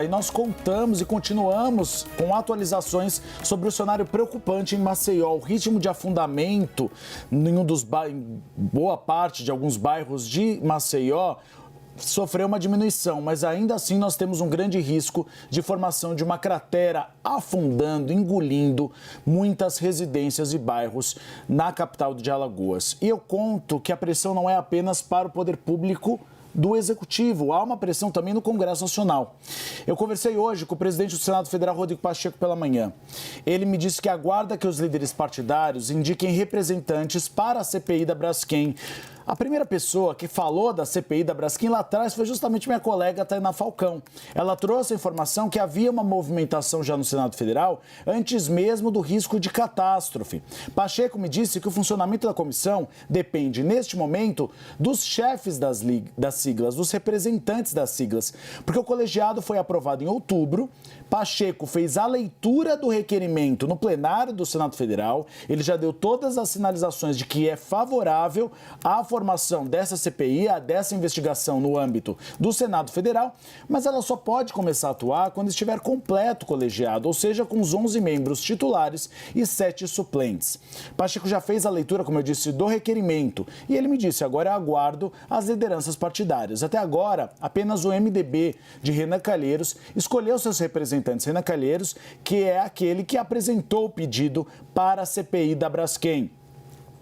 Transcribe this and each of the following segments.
E nós contamos e continuamos com atualizações sobre o cenário preocupante em Maceió. O ritmo de afundamento em boa parte de alguns bairros de Maceió sofreu uma diminuição, mas ainda assim nós temos um grande risco de formação de uma cratera afundando, engolindo muitas residências e bairros na capital de Alagoas. E eu conto que a pressão não é apenas para o poder público do Executivo, há uma pressão também no Congresso Nacional. Eu conversei hoje com o presidente do Senado Federal, Rodrigo Pacheco, pela manhã. Ele me disse que aguarda que os líderes partidários indiquem representantes para a CPI da Braskem. A primeira pessoa que falou da CPI da Braskem lá atrás foi justamente minha colega Tainá Falcão. Ela trouxe a informação que havia uma movimentação já no Senado Federal antes mesmo do risco de catástrofe. Pacheco me disse que o funcionamento da comissão depende, neste momento, dos chefes das siglas, dos representantes das siglas, porque o colegiado foi aprovado em outubro. Pacheco fez a leitura do requerimento no plenário do Senado Federal. Ele já deu todas as sinalizações de que é favorável à formação dessa CPI, dessa investigação no âmbito do Senado Federal, mas ela só pode começar a atuar quando estiver completo o colegiado, ou seja, com os 11 membros titulares e 7 suplentes. Pacheco já fez a leitura, como eu disse, do requerimento e ele me disse, agora eu aguardo as lideranças partidárias. Até agora, apenas o MDB de Renan Calheiros escolheu seus representantes. Renan Calheiros, que é aquele que apresentou o pedido para a CPI da Braskem.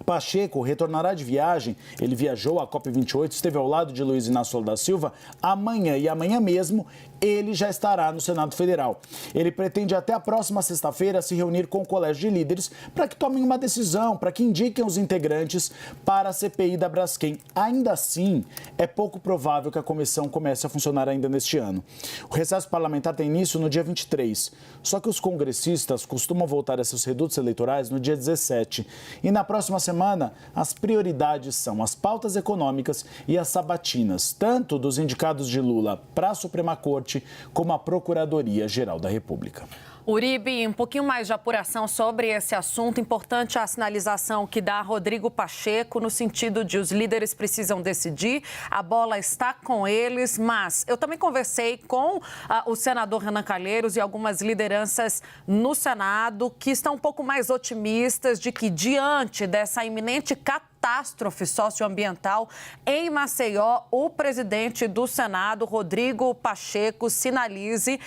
Pacheco retornará de viagem, ele viajou à COP28, esteve ao lado de Luiz Inácio Lula da Silva, amanhã e amanhã mesmo ele já estará no Senado Federal. Ele pretende até a próxima sexta-feira se reunir com o Colégio de Líderes para que tomem uma decisão, para que indiquem os integrantes para a CPI da Braskem. Ainda assim, é pouco provável que a comissão comece a funcionar ainda neste ano. O recesso parlamentar tem início no dia 23, só que os congressistas costumam voltar a seus redutos eleitorais no dia 17. E na próxima semana, as prioridades são as pautas econômicas e as sabatinas, tanto dos indicados de Lula para a Suprema Corte, como a Procuradoria-Geral da República. Uribe, um pouquinho mais de apuração sobre esse assunto. Importante a sinalização que dá Rodrigo Pacheco no sentido de os líderes precisam decidir, a bola está com eles, mas eu também conversei com o senador Renan Calheiros e algumas lideranças no Senado que estão um pouco mais otimistas de que diante dessa iminente catástrofe socioambiental em Maceió, o presidente do Senado, Rodrigo Pacheco, sinalize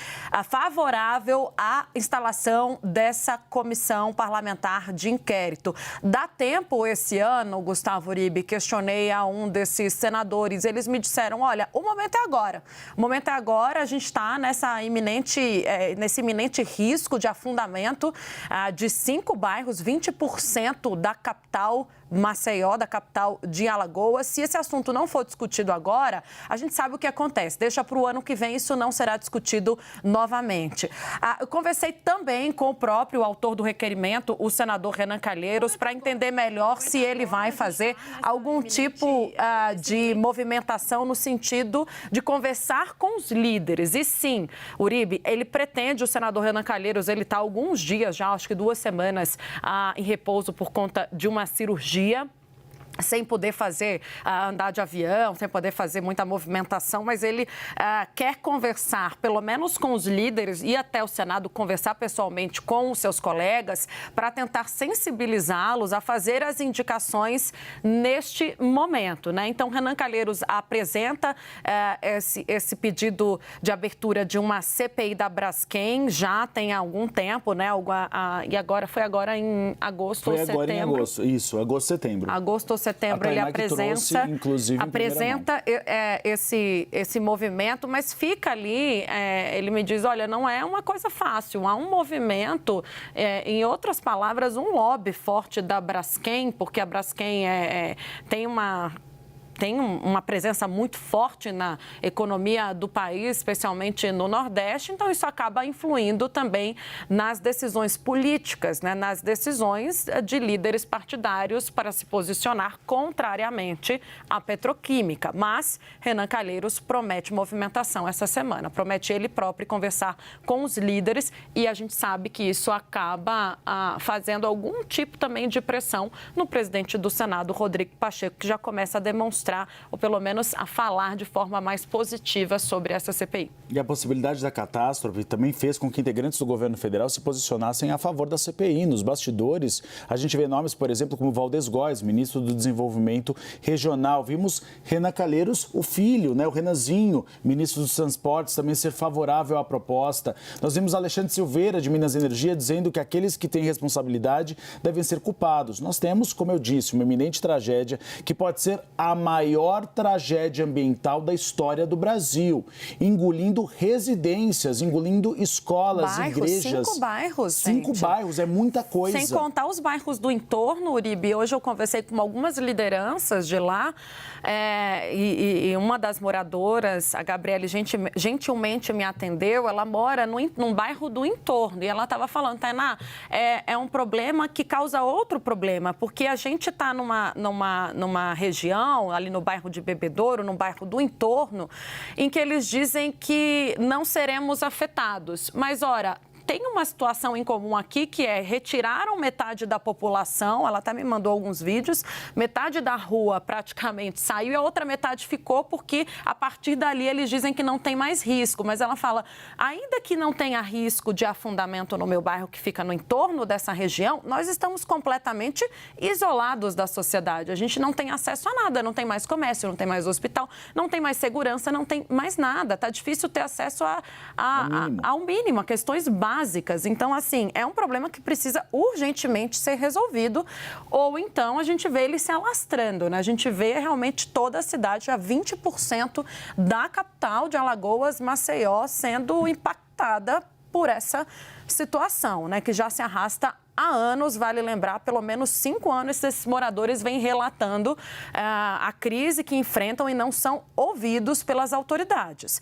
favorável à instalação dessa comissão parlamentar de inquérito. Dá tempo esse ano, Gustavo Uribe? Questionei a um desses senadores. Eles me disseram, olha, o momento é agora. O momento é agora, a gente está nesse iminente risco de afundamento de 5 bairros, 20% da capital Maceió, da capital de Alagoas. Se esse assunto não for discutido agora, a gente sabe o que acontece. Deixa para o ano que vem, isso não será discutido novamente. Eu conversei também com o próprio autor do requerimento, o senador Renan Calheiros, para entender melhor se ele vai fazer algum tipo de movimentação no sentido de conversar com os líderes. E sim, Uribe, ele pretende, o senador Renan Calheiros, ele está há alguns dias já, acho que 2 semanas, em repouso por conta de uma cirurgia, sem poder andar de avião, sem poder fazer muita movimentação, mas ele quer conversar, pelo menos com os líderes, ir até o Senado conversar pessoalmente com os seus colegas para tentar sensibilizá-los a fazer as indicações neste momento, né? Então, Renan Calheiros apresenta esse pedido de abertura de uma CPI da Braskem, já tem algum tempo, né? E foi agora em agosto ou setembro. Foi agora em agosto, isso, agosto, setembro. Agosto ou setembro ele apresenta esse movimento, mas fica ali, ele me diz, olha, não é uma coisa fácil, há um movimento, em outras palavras, um lobby forte da Braskem, porque a Braskem tem uma presença muito forte na economia do país, especialmente no Nordeste, então isso acaba influindo também nas decisões políticas, né? Nas decisões de líderes partidários para se posicionar contrariamente à petroquímica. Mas Renan Calheiros promete movimentação essa semana, promete ele próprio conversar com os líderes e a gente sabe que isso acaba fazendo algum tipo também de pressão no presidente do Senado, Rodrigo Pacheco, que já começa a demonstrar mostrar, ou pelo menos a falar de forma mais positiva sobre essa CPI. E a possibilidade da catástrofe também fez com que integrantes do governo federal se posicionassem a favor da CPI. Nos bastidores, a gente vê nomes, por exemplo, como Valdez Góes, ministro do Desenvolvimento Regional. Vimos Renan Calheiros, o filho, o Renanzinho, ministro dos Transportes, também ser favorável à proposta. Nós vimos Alexandre Silveira, de Minas Energia, dizendo que aqueles que têm responsabilidade devem ser culpados. Nós temos, como eu disse, uma iminente tragédia que pode ser a maior tragédia ambiental da história do Brasil, engolindo residências, engolindo escolas, igrejas. 5 bairros, 5 bairros, é muita coisa. Sem contar os bairros do entorno, Uribe. Hoje eu conversei com algumas lideranças de lá e uma das moradoras, a Gabriele, gentilmente me atendeu. Ela mora num bairro do entorno e ela estava falando, Tainá, é um problema que causa outro problema, porque a gente está numa região, ali no bairro de Bebedouro, no bairro do entorno, em que eles dizem que não seremos afetados. Mas, ora, tem uma situação em comum aqui que retiraram metade da população, ela até me mandou alguns vídeos, metade da rua praticamente saiu e a outra metade ficou porque a partir dali eles dizem que não tem mais risco, mas ela fala, ainda que não tenha risco de afundamento no meu bairro que fica no entorno dessa região, nós estamos completamente isolados da sociedade, a gente não tem acesso a nada, não tem mais comércio, não tem mais hospital, não tem mais segurança, não tem mais nada, tá difícil ter acesso ao mínimo, a questões básicas. Então, assim, é um problema que precisa urgentemente ser resolvido ou então a gente vê ele se alastrando, né? A gente vê realmente toda a cidade, a 20% da capital de Alagoas, Maceió, sendo impactada por essa situação, né? Que já se arrasta há anos, vale lembrar, pelo menos 5 anos esses moradores vêm relatando a crise que enfrentam e não são ouvidos pelas autoridades.